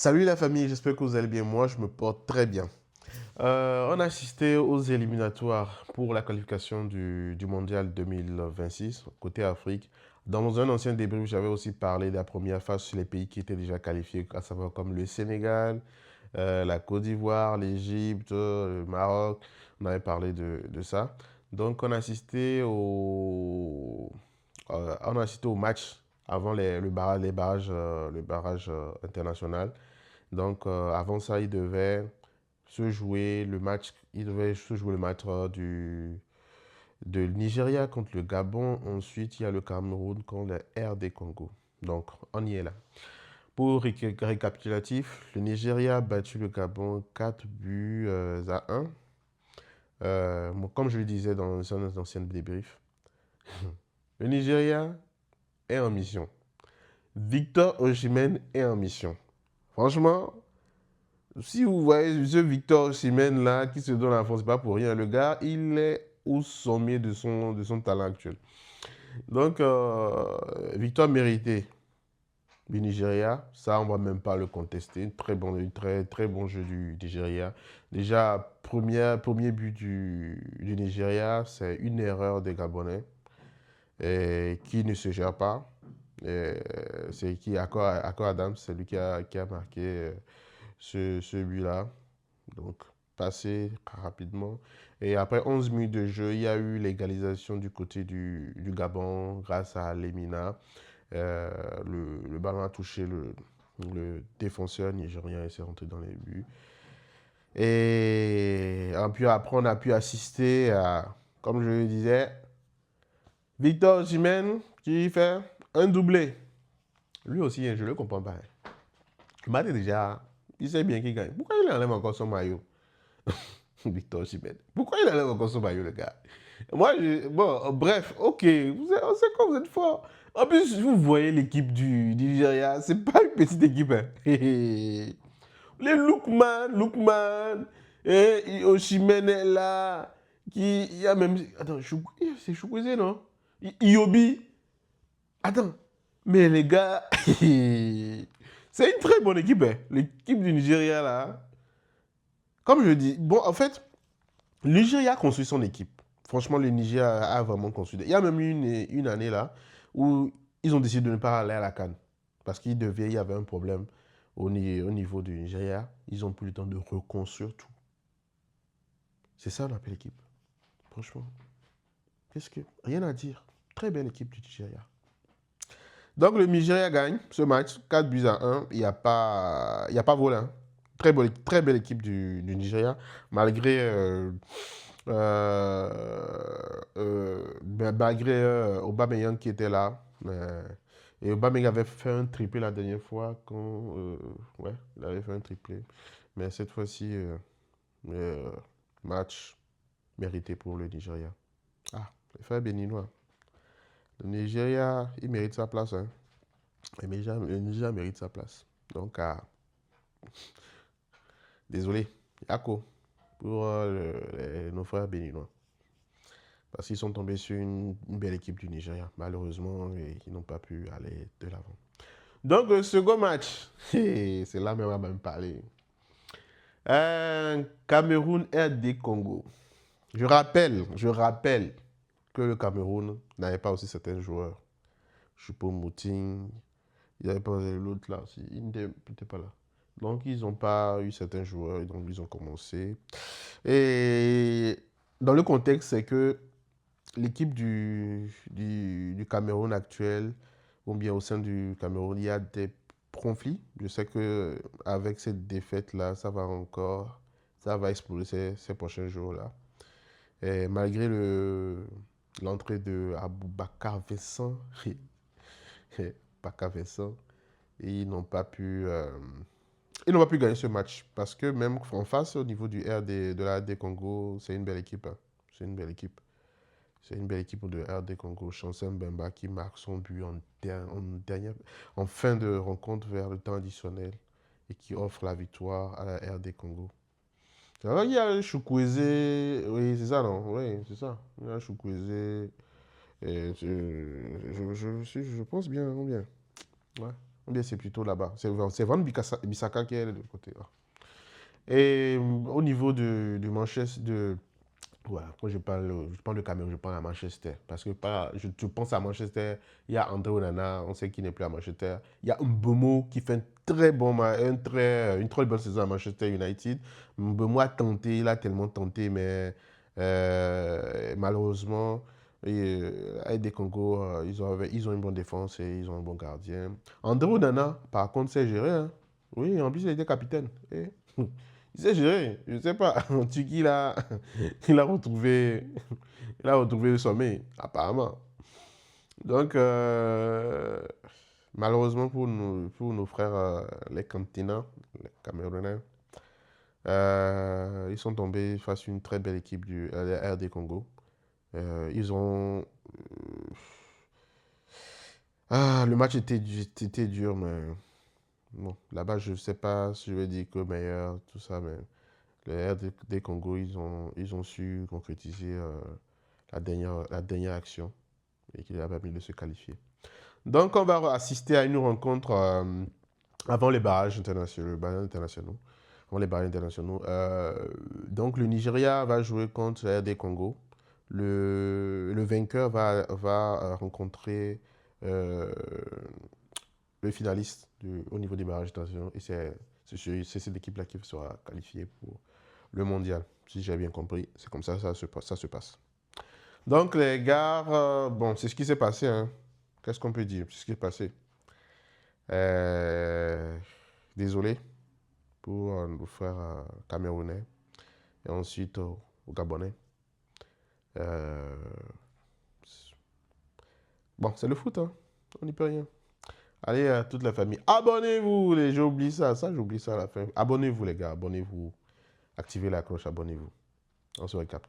Salut la famille, j'espère que vous allez bien. Moi, je me porte très bien. On a assisté aux éliminatoires pour la qualification du Mondial 2026, côté Afrique. Dans un ancien débrief, j'avais aussi parlé de la première phase sur les pays qui étaient déjà qualifiés, à savoir comme le Sénégal, la Côte d'Ivoire, l'Égypte, le Maroc. On avait parlé de ça. Donc, on a assisté au match avant le barrage international. Donc, avant ça, il devait se jouer le match de Nigeria contre le Gabon. Ensuite, il y a le Cameroun contre le RD Congo. Donc, on y est là. Pour récapitulatif, le Nigeria a battu le Gabon 4 buts à 1. Comme je le disais dans un ancien débrief, le Nigeria est en mission. Victor Osimhen est en mission. Franchement, si vous voyez ce Victor Osimhen là qui se donne la force, c'est pas pour rien. Le gars, il est au sommet de son talent actuel. Donc, victoire méritée du Nigeria, ça on va même pas le contester. Très bon jeu du Nigeria. Déjà, premier but du Nigeria, c'est une erreur des Gabonais qui ne se gère pas. C'est qui, Akor Adams, c'est lui qui a marqué ce but-là. Donc, passé rapidement. Et après 11 minutes de jeu, il y a eu l'égalisation du côté du Gabon grâce à Lemina. Le ballon a touché le défenseur nigérien et s'est rentré dans les buts. Et puis après, on a pu assister à, comme je le disais, Victor Osimhen qui fait un doublé. Lui aussi, je ne le comprends pas. Le match déjà, il sait bien qu'il gagne. Pourquoi il enlève encore son maillot? Victor Osimhen. Pourquoi il enlève encore son maillot, le gars? Bon, bref, ok, on sait que vous êtes fort. En plus, vous voyez l'équipe du Nigeria, c'est pas une petite équipe. Hein. Les Lookman, et Osimhen est là. Il y a même. Attends, c'est Chukwueze, non? Iobi. Attends, mais les gars, c'est une très bonne équipe. Hein. L'équipe du Nigeria, là. Comme je dis, bon, en fait, le Nigeria a construit son équipe. Franchement, le Nigeria a vraiment construit. Il y a même eu une année là où ils ont décidé de ne pas aller à la CAN. Parce qu'il y avait un problème au niveau du Nigeria. Ils ont pris le temps de reconstruire tout. C'est ça, on appelle l'équipe. Franchement, rien à dire. Très belle équipe du Nigeria. Donc, le Nigeria gagne ce match, 4 buts à 1. Il y a pas volé. Hein. Très belle équipe du Nigeria, malgré malgré Aubameyang qui était là. Et Aubameyang avait fait un triplé la dernière fois. Ouais, il avait fait un triplé. Mais cette fois-ci, euh, match mérité pour le Nigeria. Ah, les frères béninois. Le Nigeria, il mérite sa place. Hein. Le Nigeria mérite sa place. Donc, désolé, Yako, pour nos frères béninois. Parce qu'ils sont tombés sur une belle équipe du Nigeria. Malheureusement, ils n'ont pas pu aller de l'avant. Donc, le second match, c'est là même on va même parler. Cameroun RD Congo. Je rappelle que le Cameroun n'avait pas aussi certains joueurs. Choupo-Moting, il n'y avait pas l'autre là aussi. Il n'était pas là. Donc, ils n'ont pas eu certains joueurs, donc ils ont commencé. Et dans le contexte, c'est que l'équipe du Cameroun actuel, ou bien au sein du Cameroun, il y a des conflits. Je sais que avec cette défaite-là, ça va exploser ces prochains jours-là. Et malgré l'entrée de Aboubacar Vincent, Bakar Vincent, ils n'ont pas pu gagner ce match parce que même en face au niveau de la RD Congo, c'est une belle équipe. Hein. C'est une belle équipe. C'est une belle équipe de RD Congo. Chancel Mbemba qui marque son but en fin de rencontre vers le temps additionnel et qui offre la victoire à la RD Congo. Alors, il y a Chukwueze, oui, c'est ça, non? Oui, c'est ça. Il y a Chukwueze. Je pense bien, bien. Ouais. Ou bien c'est plutôt là-bas. C'est Van Bissaka qui est de l'autre côté. Et au niveau de Manchester, voilà, quand je parle de Cameroun, je parle à Manchester. Parce que je pense à Manchester, il y a André Onana, on sait qu'il n'est plus à Manchester. Il y a Mbeumo qui fait une très bonne saison à Manchester United. Mbeumo a tenté, il a tellement tenté, mais malheureusement, avec des Congo, ils ont une bonne défense et ils ont un bon gardien. André Onana, par contre, c'est géré. Hein. Oui, en plus, il était capitaine. Et, il s'est géré, je ne sais pas. En Turquie, il a retrouvé, il a retrouvé le sommeil, apparemment. Donc, malheureusement pour nos frères, les Cantina, les Camerounais, ils sont tombés face à une très belle équipe du RD Congo. Ils ont. Le match était dur, mais bon, là-bas, je ne sais pas si je vais dire que meilleur, tout ça, mais. Les RD Congo, ils ont su concrétiser la dernière action et qui leur a permis de se qualifier. Donc, on va assister à une rencontre avant les barrages internationaux. Avant les barrages internationaux. Donc, le Nigeria va jouer contre les RD Congo. Le vainqueur va rencontrer euh, le finaliste au niveau des barrages internationaux. Et c'est cette équipe-là qui sera qualifiée pour le mondial. Si j'ai bien compris, c'est comme ça que ça se passe. Donc, les gars, bon, c'est ce qui s'est passé. Hein. Qu'est-ce qu'on peut dire? C'est ce qui est passé. Désolé pour nos frères camerounais et ensuite aux Gabonais. Bon, c'est le foot, hein. On n'y peut rien. Allez, à toute la famille, abonnez-vous, j'ai oublié ça. J'oublie ça à la fin. Abonnez-vous, les gars, abonnez-vous. Activez la cloche, abonnez-vous. On se recapte.